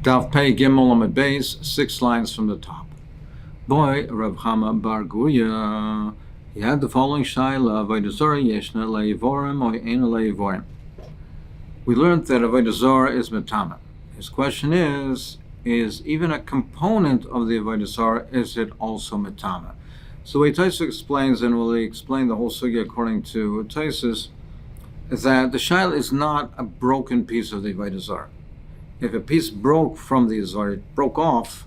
Daf Pei Gimel Amud Beis, 6 lines from the top. Boy, Rav Chama Bar Guya, he had the following shaila: Avodah Zarah yeshna leivorim or ein leivorim. We learned that Avodah Zarah is metama. His question is even a component of the Avodah Zarah, is it also metama? So the way Tosfos explains, and we'll explain the whole sugya according to Tosfos, is that the shaila is not a broken piece of the Avodah Zarah. If a piece broke from the Azar, it broke off,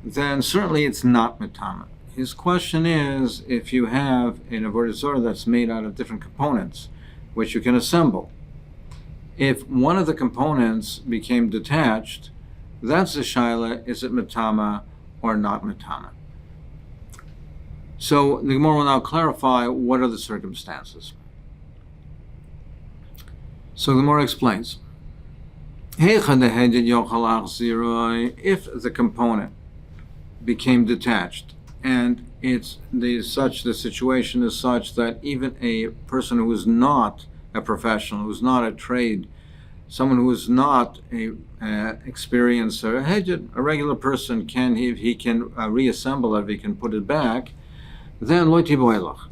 then certainly it's not metama. His question is, if you have an Avodah Zarah that's made out of different components, which you can assemble, if one of the components became detached, that's the shaila, is it metama or not metama? So the Gemara will now clarify what are the circumstances. So the Gemara explains, if the component became detached and the situation is such that even a person who is not a professional, who is not a trade, someone who is not a experiencer, a regular person can, if he can reassemble it, if he can put it back, then lo tiboilach.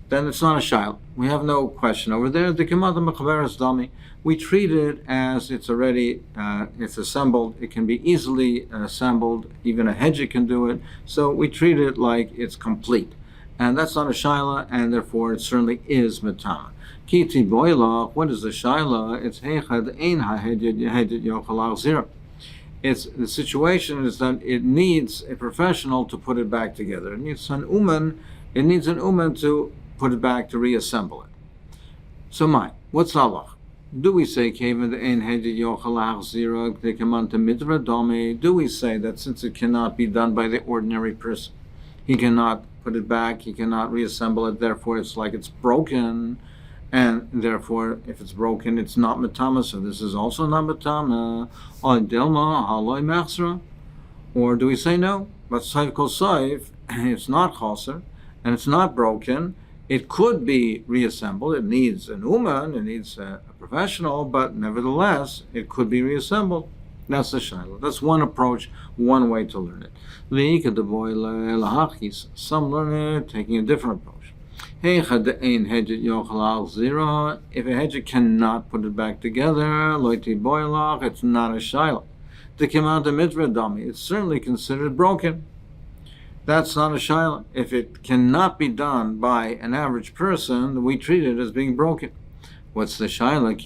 Then it's not a shaila. We have no question over there. The Gemara mechaberes dami. We treat it as it's already, it's assembled. It can be easily assembled. Even a hedge can do it. So we treat it like it's complete. And that's not a shaila, and therefore it certainly is metama. Kiti boila, what is the shaila? It's heichad ein ha'heded yochal zira. It's the situation is that it needs a professional to put it back together. It needs an uman to put it back, to reassemble it. So what's halach? Do we say do we say that since it cannot be done by the ordinary person, he cannot put it back, he cannot reassemble it, therefore it's like it's broken, and therefore if it's broken it's not metama, so this is also not metama? Or do we say no, but saif kol saif, it's not chaser and it's not broken, it could be reassembled, it needs an uman, it needs a professional, but nevertheless, it could be reassembled. That's the shaila. That's one approach, one way to learn it. Some learn it taking a different approach. If a hedge cannot put it back together, it's not a shaila. It's certainly considered broken. That's not a shaila. If it cannot be done by an average person, we treat it as being broken. What's the shaila?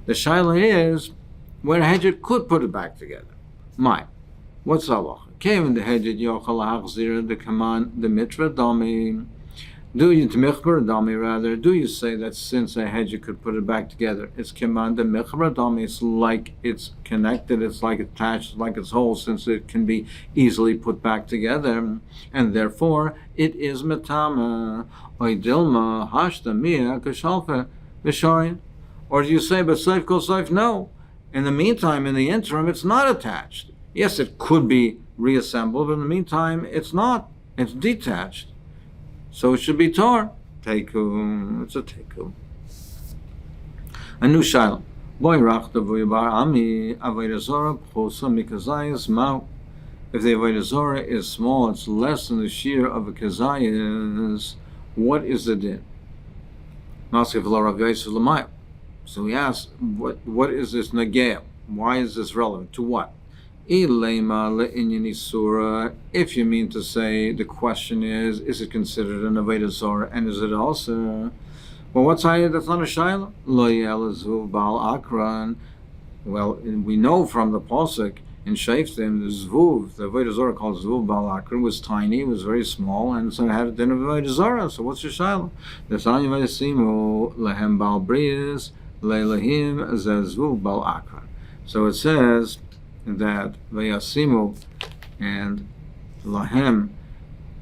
The shaila is where a hedge could put it back together. What's Allah? Came the hedge the command the mitra dami. Do you say that since a hedge could put it back together, it's command the michra dami? It's like it's connected, it's like attached, like it's whole, since it can be easily put back together, and therefore it is metama. Oidilma hashta mia kashalfa b'sharin. Or do you say, but saif kol saif? No. In the meantime, in the interim, it's not attached. Yes, it could be reassembled, but in the meantime, it's not. It's detached. So it should be tor. Teiku. It's a teiku. A new shaila. Boy rachta v'yibar ami avodah zarah pchosa mikazayis ma'u. If the avodah zarah is small, it's less than the shear of a kazayis. What is the din? So he asks, what is this nagea? Why is this relevant? To what? If you mean to say the question is it considered an avodah zarah, and is it also? Well, what's hayed? That's not a shaila. Lo yelazu bal akran. Well, we know from the pasuk in Shaftim, the zvuv, the avodah zarah called zvuv bal akran, was tiny, it was very small, and so it had a din of avodah zarah. So what's your shaila? The sani vayasimu lehem bal brias leilahim zezvuv bal akran. So it says that vayasimu and lahem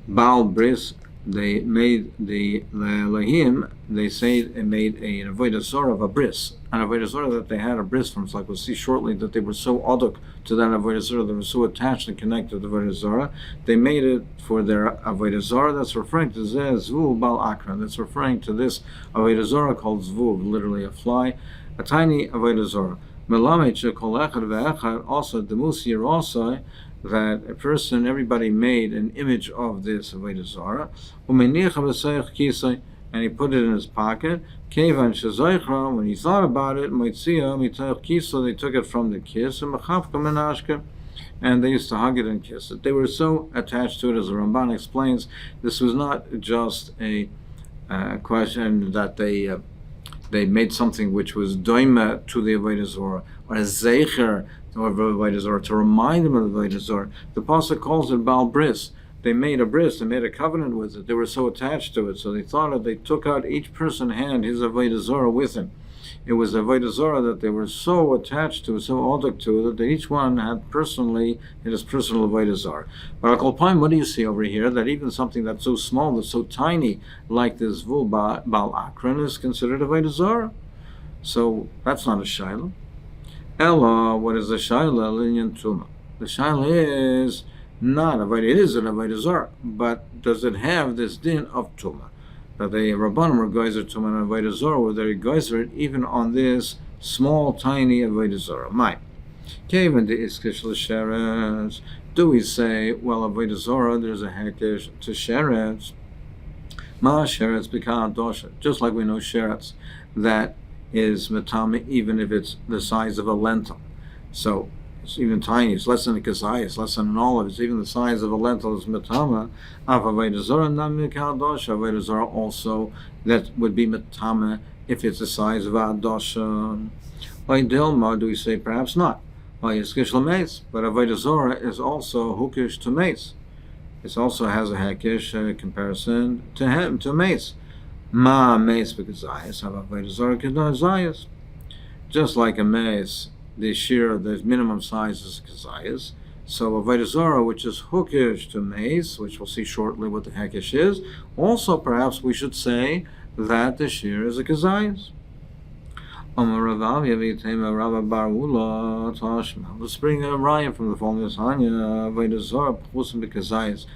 bal bris, they made the lahim, they say it made an avodah zarah of a bris, an avodah zarah that they had a bris from. It's like we'll see shortly that they were so aduk to that avodah zarah, they were so attached and connected to the avodah zarah, they made it for their avodah zarah. That's referring to zvuv bal akran. That's referring to this avodah zarah called zvuv, literally a fly, a tiny avodah zarah. Also, the musir also that a person, everybody made an image of this avodah zarah, and he put it in his pocket. When he thought about it, they took it from the kiss, and they used to hug it and kiss it. They were so attached to it, as the Ramban explains. This was not just a question that they made something which was doima to the avodah zarah, or a zeicher of avodah zarah, to remind them of the avodah zarah. The pasuk calls it Baal Bris. They made a bris, they made a covenant with it. They were so attached to it, so they thought that they took out, each person had his avodah zarah with him. It was avodah zarah that they were so attached to, so odik to, that each one had personally his personal avodah zarah. But Al Kolpaim, what do you see over here? That even something that's so small, that's so tiny, like this vul Baal Akron, is considered avodah zarah. So that's not a shaila. Ella, what is the shaila? Linyan tuma. The shaila is not avodah. It is an avodah zarah, but does it have this din of tuma? That the Rabbanim were geyser tuma and avodah zarah, where they geyser it even on this small, tiny avodah zarah. My, Kevin the iskish l'sheretz. Do we say, well, avodah zarah, there's a hekesh to sheretz? Ma sheretz b'ka'ad dosha. Just like we know sheretz, that is matame, even if it's the size of a lentil. So it's even tiny. It's less than a kazai. It's less than an olive. It's even the size of a lentil. Is matama. Av avodah zarah nam mikal dosha. Avodah zarah also, that would be matama if it's the size of a dosha. By dilma, do we say perhaps not? By yiskish l'meis. But avodah zarah is also hukish to meis. It also has a hekish comparison to him, to meis. Ma meis b'kazayis. Av avodah zarah kedazayis. Just like a meis, the shear, the minimum size is kazayas. So avodah zarah, which is hookish to mace, which we'll see shortly what the hekish is. Also, perhaps we should say that the shear is a kazayas. Let's bring a raya from the following Tanya. Avodah zarah pchusim b'kazayas.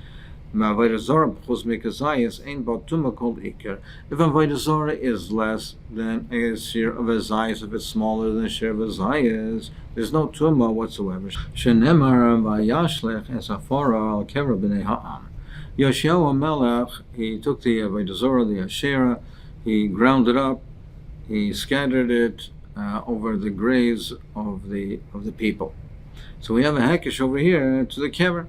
Avodah zarah pchus mikazayis ain't about tuma called ikar. If avodah zarah is less than a shear of a zayis, if it's smaller than a shear of a zayis, there's no tuma whatsoever. Shenemar vayashlech esafara al kever b'nei ha'am. Yoshiyahu Melech, he took the avodah zarah, the asherah, he ground it up, he scattered it over the graves of the people. So we have a hekish over here to the kever.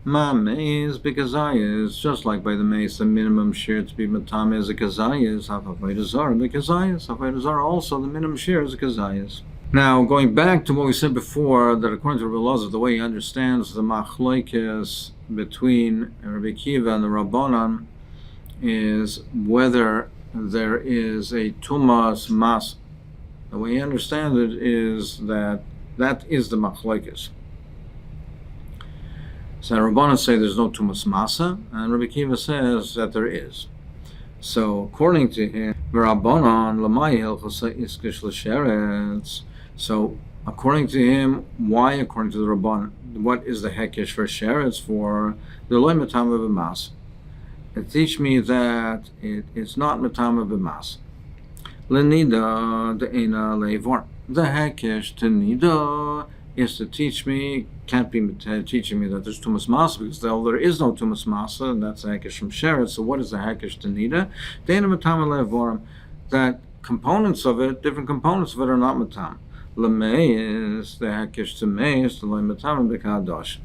Ma meis b'kazayis, just like by the meis, the minimum shear to be matame is a kazayis. Have avodah zarah b'kazayis. Avodah zarah also, the minimum shear is a kazayis. Now, going back to what we said before, that according to Rabbi Elazar, the way he understands the machlokes between Rabbi Kiva and the Rabbanan is whether there is a tumas mas. The way he understands it is that is the machlokes. So Rabbanan say there's no tumas masa, and Rabbi Kiva says that there is. So according to him, Rabbanan lamai hilchos iskish l'sheretz. So according to him, why? According to the Rabbanan, what is the hekish for sheretz for? The loy matama b'mas. It teach me that it's not matama b'mas. Lenida de'ena leivor. The hekish to nida is to teach me, can't be teaching me that there's tumas masa, because there is no tumas masa, and that's the hekesh from sheretz. So what is the hekesh to nida? Deina matam levorim, that components of it, different components of it, are not matam. Lemeis, the hekesh to meis, the loy matam b'kadosh.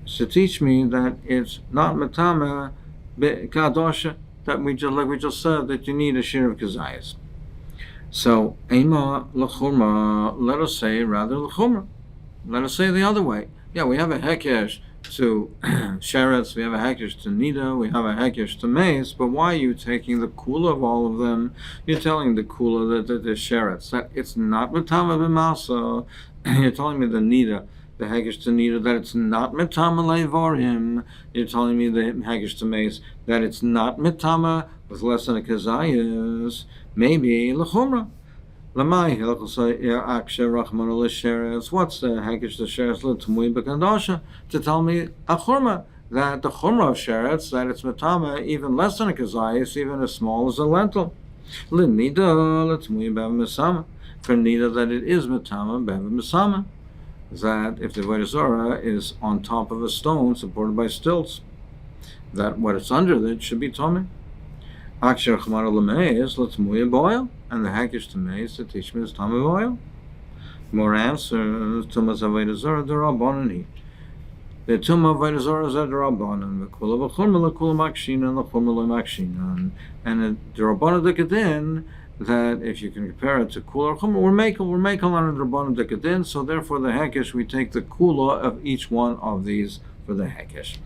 It's to teach me that it's not matam b'kadosh, that we just, like we just said, that you need a shear of kazayas. So ema l'chumra, let us say rather l'chumra. Let us say the other way. Yeah, we have a hekesh to sheretz, we have a hekesh to nida, we have a hekesh to meis, but why are you taking the kula of all of them? You're telling the kula that the sheretz, that it's not matama b'masa. You're telling me the nida, the hekesh to nida, that it's not matama levorim. You're telling me the hekesh to meis, that it's not matama with less than a kazayas. Maybe l'chumra. What's the hekesh to sheretz l'tumui b'kadosha? To tell me achurma, that the chumra of sheretz, that it's matama even less than a kazayis, even as small as a lentil. L'nida l'tumui b'misama. for Nida that it is Matama Beva Misama. That if the Avodah Zarah is on top of a stone supported by stilts, that what it's under that should be Tomei. Akshar Chamar Lameis, let's muya boil, and the Hakish to Meis to teach me is Tomei boil. More answers, Tumas Avodah Zarah, the Rabbanan. The Tumah Avodah Zarah is the Rabbanan, the Kula V'chumma, the Kula Makshina, the Chumma Makshina. And the Rabbanan Dekadin, that if you can compare it to Kula or Chumma, we're making on the Rabbanan Dekadin, so therefore the Hakish, we take the Kula of each one of these for the Hakish.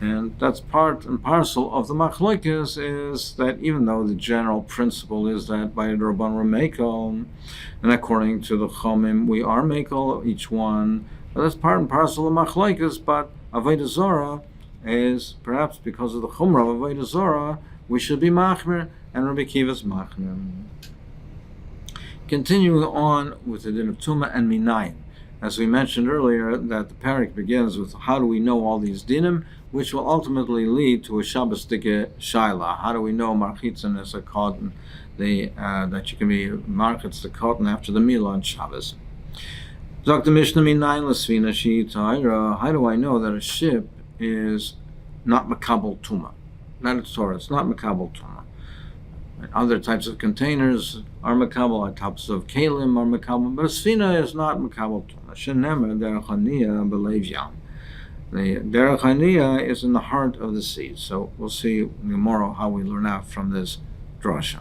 And that's part and parcel of the machlokes, is that even though the general principle is that by the Rabban we're mekel, and according to the Chomim we are mekel each one, but that's part and parcel of machlokes. But Avodah Zarah is perhaps because of the Chumrah of Avodah Zarah we should be machmer, and Rabbi Kiva's machmer. Continuing on with the din of Tumah and Minayin. As we mentioned earlier, that the parak begins with how do we know all these dinim, which will ultimately lead to a Shabbos dike shaila. How do we know marchitzin is a cotton, that you can be marchitz the cotton after the meal on Shabbos? Dr. Mishnah Minayin Lasvina Shi'itayra. How do I know that a ship is not makabel tuma? Not a Torah, it's not makabel tuma. Other types of containers are makabel, types of kalim are makabel, but a sfina is not makabel tuma. Shenemer derech haniyah b'leiv yam. The derech haniyah is in the heart of the sea. So we'll see tomorrow how we learn out from this drasha.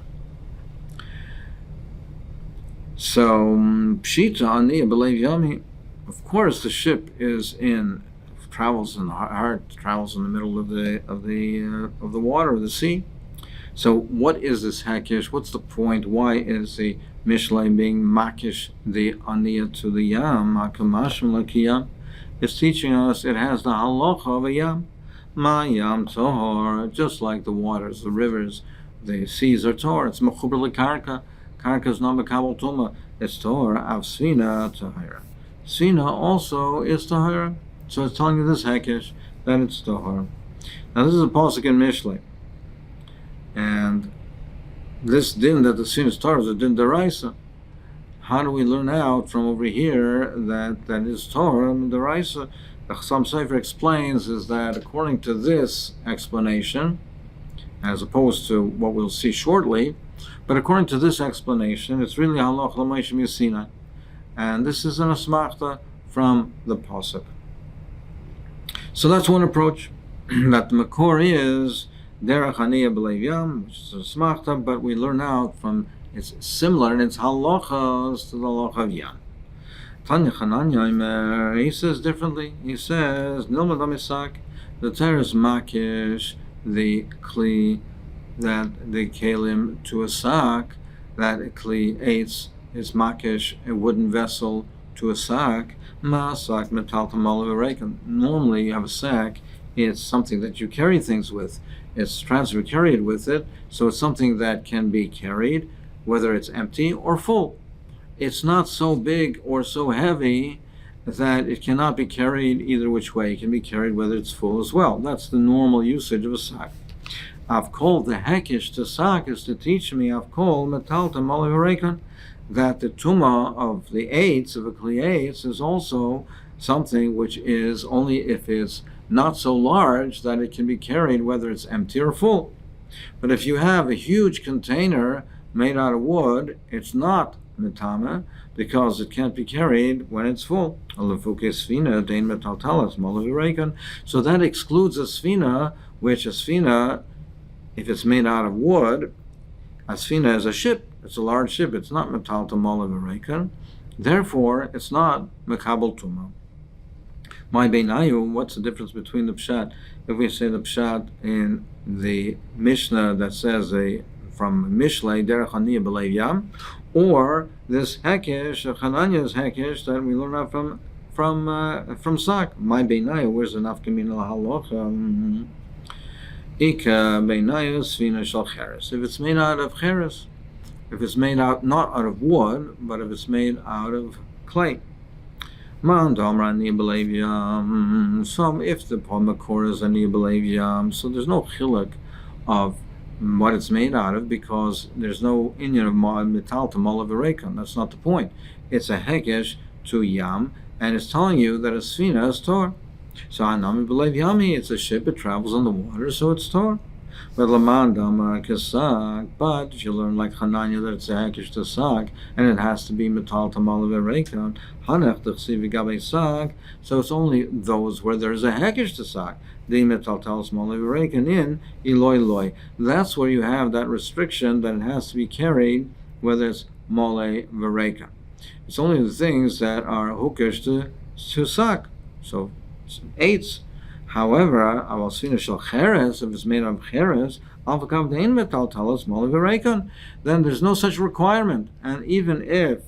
So pshita haniyah b'leiv yami. Of course, the ship travels in the heart, travels in the middle of the water, of the sea. So what is this hakish? What's the point? Why is the Mishlei being makish the aniyah to the yam? Hakamashim lakiyam. It's teaching us it has the halacha of a yam. Ma yam tohor, just like the waters, the rivers, the seas are tohor. It's mechuber lekarka. Karka is not mekabel tuma. It's tohor av svina tahira. Svina also is tahira. So it's telling you this hakish that it's tohor. Now this is a pasuk in Mishlei. And this din that the sin is Torah is a din deraisa. How do we learn out from over here that is Torah and deraisa? The Chassam Sofer explains is that according to this explanation, as opposed to what we'll see shortly, but according to this explanation, it's really halach l'maishim yasina, and this is an asmachta from the pasuk. So that's one approach. That the makor is derech haniyah b'leiv yam, which is a smachta, but we learn out from it's similar in its halachas to the halacha of yam. Tanya Chananya, he says differently. He says nilmad amisak, the Torah is makish the kli, that the kalim to a sak, that a kli eitz is makish a wooden vessel to a sak. Ma sak metal tamal. Normally you have a sack, it's something that you carry things with. It's carried with it, so it's something that can be carried, whether it's empty or full. It's not so big or so heavy that it cannot be carried either which way. It can be carried whether it's full as well. That's the normal usage of a sack. I've called the hekish to sack is to teach me, I've called metal to malavirekan, that the tumah of the eights, of a kli eitz, is also something which is only if it's not so large that it can be carried whether it's empty or full. But if you have a huge container made out of wood, it's not mitama because it can't be carried when it's full. So that excludes a sfina, which a sfina, if it's made out of wood, a sfina is a ship. It's a large ship. It's not metal to malav. Therefore, it's not mekabel tuma. My beinayu, what's the difference between the pshat? If we say the pshat in the Mishnah that says from Mishlei derech haniyah b'leiv yam, or this hekish, Chananya's hekish that we learn out from Sak. My beinayu, where's the nafkamin halacha? Ika beinayu svina shel cheres. If it's made out of cheres, if it's made out not out of wood, but if it's made out of clay. So if the makor is ani b'leiv yam, so there's no chiluk of what it's made out of, because there's no inyan of metal to malav v'reikon. That's not the point. It's a hekesh to yam, and it's telling you that a sfina is tor. So hanami b'leiv yami, it's a ship, it travels on the water, so it's tor. But laman damar kesak, but if you learn like Hananya that it's a hekesh to sak, and it has to be metal to malav v'reikon, hanech t'chsi v'gabei sak, so it's only those where there's a hekesh to sak. The metal tells malav v'reikon in iloi loi. That's where you have that restriction that it has to be carried, whether it's mole v'reikon. It's only the things that are hookish to sak. So eights. However, aval sfina shel cheres, if it's made of cheres, alvakav dein metal talos mole v'reikon, then there's no such requirement. And even if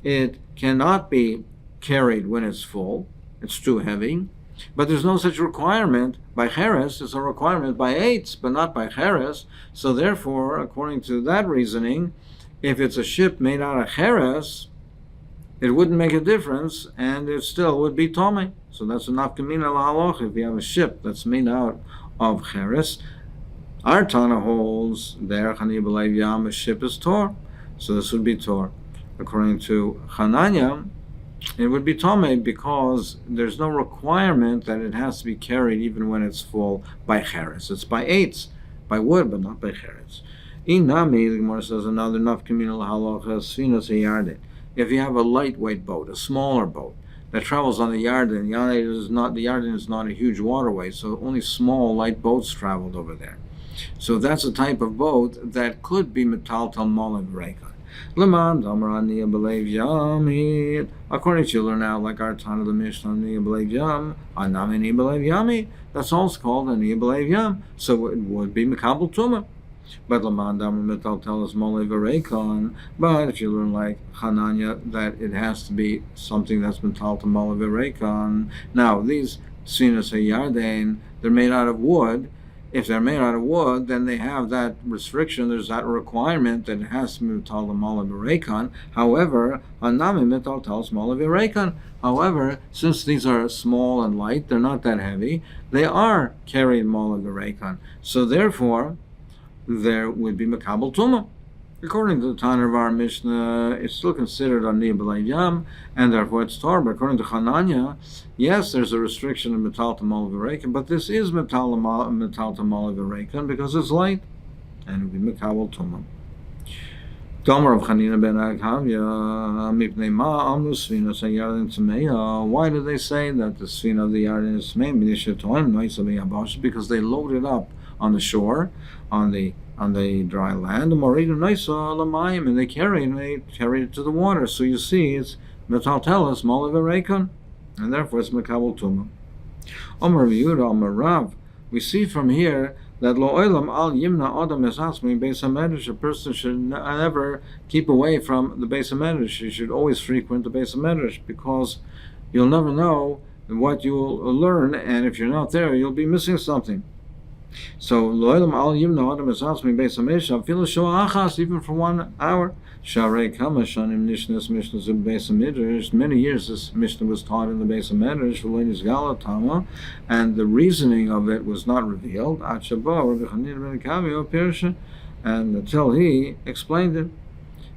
it cannot be carried when it's full, it's too heavy, but there's no such requirement by cheres. It's a requirement by eights, but not by cheres. So therefore, according to that reasoning, if it's a ship made out of cheres, it wouldn't make a difference, and it still would be tomei. So that's a nafkamina lahaloch. If you have a ship that's made out of cheres, our Tana holds there chani b'leiv yam, a ship is tor, so this would be tor. According to Hananya, it would be tomei because there's no requirement that it has to be carried even when it's full by cheres. It's by eights, by wood, but not by cheres. Inami, the Gemara says another nafkamina lahaloch sfinas hayardin. If you have a lightweight boat, a smaller boat that travels on the Yarden, the Yarden is not a huge waterway, so only small light boats traveled over there. So that's a type of boat that could be metal talmol v'reikon. Leman damrani b'leiv yami. According to you learn out like our Tana the Mishnah ni b'leiv yam, anami b'leiv yami. That's also called a ni b'leiv yam. So it would be mekabel tuma. But Lamandam Metal tells Mole Verekon. But if you learn like Hananya that it has to be something that's metal to Mole Verekon. Now these Sinas Hayardain, they're made out of wood. If they're made out of wood, then they have that restriction. There's that requirement that it has to be metal to Mole Verekon. However, Hanami Metal tells Mole Verekon. However, since these are small and light, they're not that heavy. They are carrying Mole Verekon. So therefore, there would be Makabal Tuma. According to the Tanner of our Mishnah, it's still considered on Niyah B'Leiv Yam, and therefore it's Tor. But according to Hananya, yes, there's a restriction of Metal to Malav V'Reikan, but this is Metal to Malav V'Reikan because it's light, and it would be Makabal Tuma. Gomer of Chanina ben Akhavya, Mipnei Ma Amnu Sfina Sayardin Tmeya. Why do they say that the Sfina of the Yardin is Tmeya? Because they load it up on the shore, on the dry land, and they carry it to the water. So you see, it's metaltelis malav, and therefore it's mekabel tuma. Omer Yehuda, Omer Rav. We see from here that lo olam al yimna adam esasmi beis hamedrash. A person should never keep away from the beis hamedrash. You should always frequent the beis hamedrash because you'll never know what you'll learn, and if you're not there, you'll be missing something. So lo'elam al yimna adam esasmi beis hamedrash afilu shoah achas, even for 1 hour. Sharei kama shanim nishnas mishnahs in beis hamedrash. Many years this mishnah was taught in the beis hamedrash v'leinis galatama, and the reasoning of it was not revealed. Achaba Rabbi Chanina ben Akhavya pirsha, and until he explained it.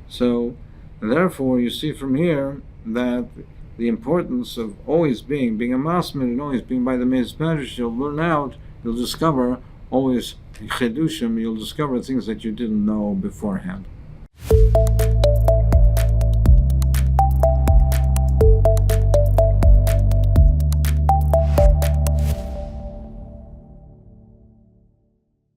So therefore, you see from here that the importance of always being a masmid and always being by the beis hamedrash. You'll learn out. You'll discover always chedushim. You'll discover things that you didn't know beforehand.